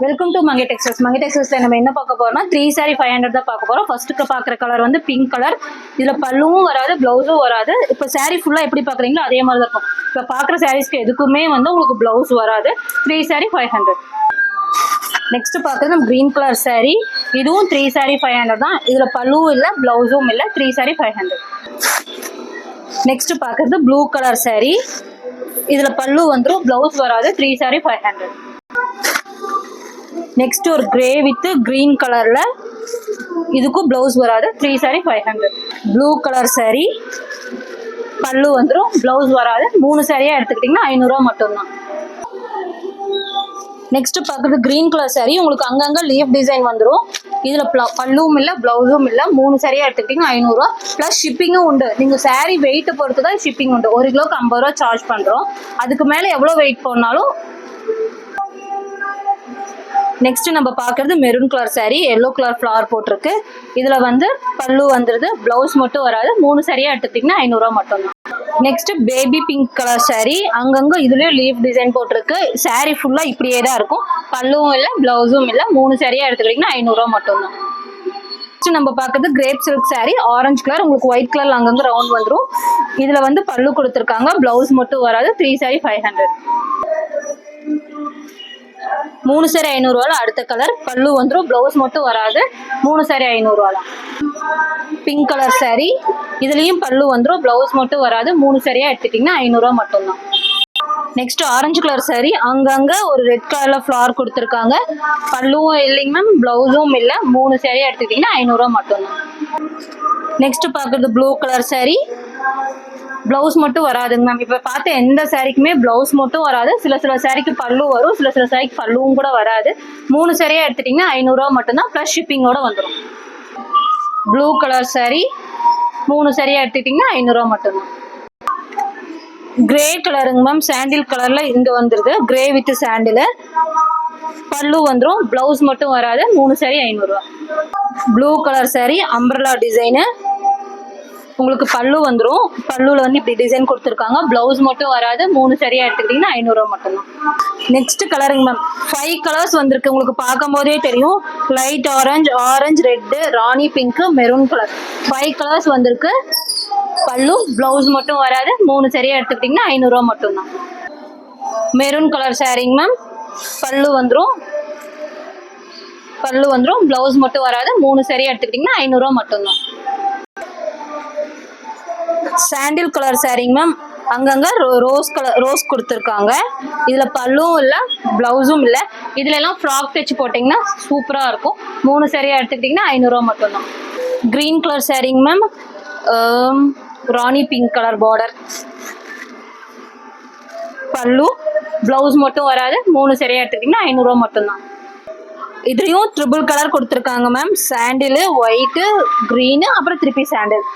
Welcome to Mangai textiles. மங்கை டெக்ஸ்டைல்ஸ்ல நம்ம என்ன பார்க்க போறோம்னா 3 saree 500 தான் பார்க்க போறோம். ஃபர்ஸ்ட்டுக்கு பார்க்குற கலர் வந்து பிங்க் கலர். இதுல பல்லுவும் வராது, பிளவுஸும் வராது. இப்போ saree ஃபுல்லா எப்படி பார்க்குறீங்களோ அதே மாதிரி தான் இருக்கும். இப்போ பார்க்குற சாரீஸ்க்கு எதுக்குமே வந்து உங்களுக்கு பிளவுஸ் வராது. 3 saree 500. நெக்ஸ்ட் பார்க்குறது நம்ம கிரீன் கலர் saree. இதுவும் 3 saree 500 தான். இதுல பல்லுவும் இல்லை, பிளவுஸும் இல்லை. 3 saree 500. நெக்ஸ்ட் பார்க்குறது ப்ளூ கலர் saree. இதுல பல்லு வந்துடும், பிளவுஸ் வராது. 3 saree 500. நெக்ஸ்ட் ஒரு கிரே வித் கிரீன் கலர்ல, இதுக்கும் பிளவுஸ் வராது. 3 saree 500. ப்ளூ கலர் saree, பல்லு வந்துடும், பிளவுஸ் வராது. 3 சாரியா எடுத்துக்கிட்டீங்கன்னா 500 ரூபா மட்டும்தான். நெக்ஸ்ட் பார்க்குறது கிரீன் கலர் saree. உங்களுக்கு அங்கங்க லீஃப் டிசைன் வந்துடும். இதுல பல்லுவும் இல்லை, பிளவுஸும் இல்லை. 3 சாரியா எடுத்துக்கிட்டீங்கன்னா 500 ரூபா பிளஸ் ஷிப்பிங்கும் உண்டு. நீங்க சாரீ வெயிட்டை பொறுத்து தான் ஷிப்பிங் உண்டு. 1 கிலோக்கு 50 ரூபா சார்ஜ் பண்றோம். அதுக்கு மேல எவ்வளவு வெயிட் போனாலும். நெக்ஸ்ட் நம்ம பார்க்கறது maroon colour saree. Yellow colour flower போட்டிருக்கு. இதுல வந்து பல்லு வந்துருது, பிளவுஸ் மட்டும் வராது. 3 சாரியா எடுத்துக்கிட்டீங்கன்னா 500 ரூபா மட்டும் தான். Next baby pink colour saree. அங்கங்க இதுலயும் லீஃப் டிசைன் போட்டிருக்கு. saree ஃபுல்லா இப்படியே தான் இருக்கும். பல்லுவும் இல்லை, பிளவுஸும் இல்லை. 3 சாரியா எடுத்துக்கிட்டீங்கன்னா 500 ரூபா மட்டும் தான். நம்ம பார்க்கறது grape silk saree. Orange colour, உங்களுக்கு ஒயிட் கலர்ல அங்கங்க ரவுண்ட் வந்துடும். இதுல வந்து பல்லு கொடுத்துருக்காங்க, பிளவுஸ் மட்டும் வராது. 3 saree 500. 3 saree 500 ரூபாய். அடுத்த கலர் பல்லு வந்துடும், பிளவுஸ் மட்டும் வராது. 3 saree 500 ரூபாய். Pink colour saree. இதுலயும் பல்லு வந்துடும், பிளவுஸ் மட்டும் வராது. 3 சாரியா எடுத்துட்டீங்கன்னா 500 ரூபாய் மட்டும் தான். Next orange colour saree. அங்கங்க ஒரு ரெட் கலர்ல ஃபிளவர் கொடுத்துருக்காங்க. பல்லுவும் இல்லைங்க மேம், பிளவுஸும் இல்லை. 3 சாரியா எடுத்துக்கிட்டீங்கன்னா 500 ரூபாய் மட்டும் தான். நெக்ஸ்ட் பார்க்கறது ப்ளூ கலர் saree. பிளவுஸ் மட்டும் வராதுங்க மேம். இப்ப பார்த்த எந்த சாரிக்குமே பிளவுஸ் மட்டும் வராது. சில சாரிக்கு பல்லு வரும், சில சாரிக்கு பல்லுவும் கூட வராது. 3 சாரியா எடுத்துட்டீங்கன்னா 500 ரூபாய் மட்டும்தான் பிளஸ் ஷிப்பிங்கோட வந்துடும். Blue colour saree. 3 சாரியா எடுத்துட்டீங்கன்னா 500 ரூபாய் மட்டும்தான். கிரே கலருங்க மேம், சாண்டில் கலர்ல இங்க வந்துருது. கிரே வித் சாண்டில். பல்லு வந்துடும், பிளவுஸ் மட்டும் வராது. 3 சாரி 500 ரூபாய். Blue colour saree, umbrella design. உங்களுக்கு பல்லு வந்துடும். பல்லுல வந்து இப்படி டிசைன் கொடுத்துருக்காங்க, பிளவுஸ் மட்டும் வராது. 3 சாரியா எடுத்துக்கிட்டீங்கன்னா 500 ரூபாய் மட்டும்தான். நெக்ஸ்ட் கலருங்க மேம், 5 கலர்ஸ் வந்திருக்கு. உங்களுக்கு பார்க்கும் போதே தெரியும். லைட் ஆரஞ்சு, ஆரஞ்சு, ரெட்டு, ராணி பிங்க், மெரூன் கலர். 5 கலர்ஸ் வந்திருக்கு. பல்லு, பிளவுஸ் மட்டும் வராது. 3 சாரியா எடுத்துக்கிட்டீங்கன்னா 500 ரூபாய் மட்டும்தான். மெரூன் கலர் சாரிங்க மேம், பல்லு வந்துடும், பிளவுஸ் மட்டும் வராது. 3 சாரியா எடுத்துக்கிட்டீங்கன்னா 500 ரூபாய் மட்டும்தான். சாண்டில் கலர் சாரிங்க மேம், அங்கங்க ரோஸ் கொடுத்துருக்காங்க. இதுல பல்லும் இல்லை, பிளவுஸும் இல்லை. இதுல எல்லாம் ஃப்ராக் தைச்சு போட்டீங்கன்னா சூப்பரா இருக்கும். 3 சாரியா எடுத்துக்கிட்டீங்கன்னா 500 ரூபாய் மட்டும்தான். கிரீன் கலர் சாரிங்க மேம், ராணி பிங்க் கலர் பார்டர். பல்லு, பிளவுஸ் மட்டும் வராது. 3 சாரியா எடுத்துக்கிட்டீங்கன்னா 500 ரூபாய் மட்டும்தான். இதுலயும் ட்ரிபிள் கலர் கொடுத்துருக்காங்க மேம். சாண்டில், ஒயிட்டு, கிரீனு, அப்புறம் திருப்பி சாண்டில்.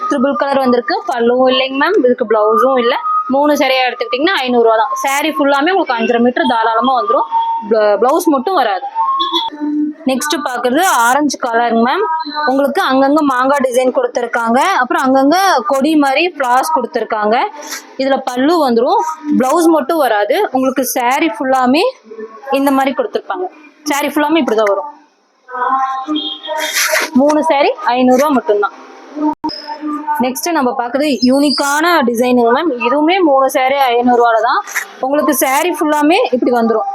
ட்ரிபிள் கலர் வந்திருக்கு. பல்லுவும் இல்லைங்க மேம், இதுக்கு பிளவுஸும் இல்லை. 3 சாரியா எடுத்துக்கிட்டீங்கன்னா 500 ரூபா தான். சாரி ஃபுல்லாமே உங்களுக்கு 5.5 மீட்டர் தாராளமா வந்துடும். பிளவுஸ் மட்டும் வராது. நெக்ஸ்ட் பாக்குறது ஆரஞ்சு கலருங்க மேம். உங்களுக்கு அங்கங்க மாங்காய் டிசைன் கொடுத்துருக்காங்க. அப்புறம் அங்கங்க கொடி மாதிரி ஃபிளார்ஸ் கொடுத்துருக்காங்க. இதுல பல்லு வந்துடும், பிளவுஸ் மட்டும் வராது. உங்களுக்கு சாரி ஃபுல்லாமே இந்த மாதிரி கொடுத்துருப்பாங்க. சாரி ஃபுல்லாமே இப்படிதான் வரும். 3 சாரி 500 ரூபா மட்டும்தான். நெக்ஸ்ட் நம்ம பார்க்குறது யூனிக்கான டிசைனுங்க மேம். இதுவுமே 3 சாரி 500 ரூபால தான். உங்களுக்கு சாரி ஃபுல்லாமே இப்படி வந்துடும்.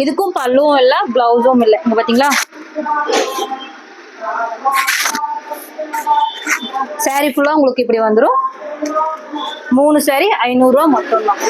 இதுக்கும் பல்லுவும் இல்லை, பிளவுஸும் இல்லை. இங்க பாத்தீங்களா, சாரி ஃபுல்லா உங்களுக்கு இப்படி வந்துடும். 3 சாரி 500 ரூபாய் மட்டும்தான்.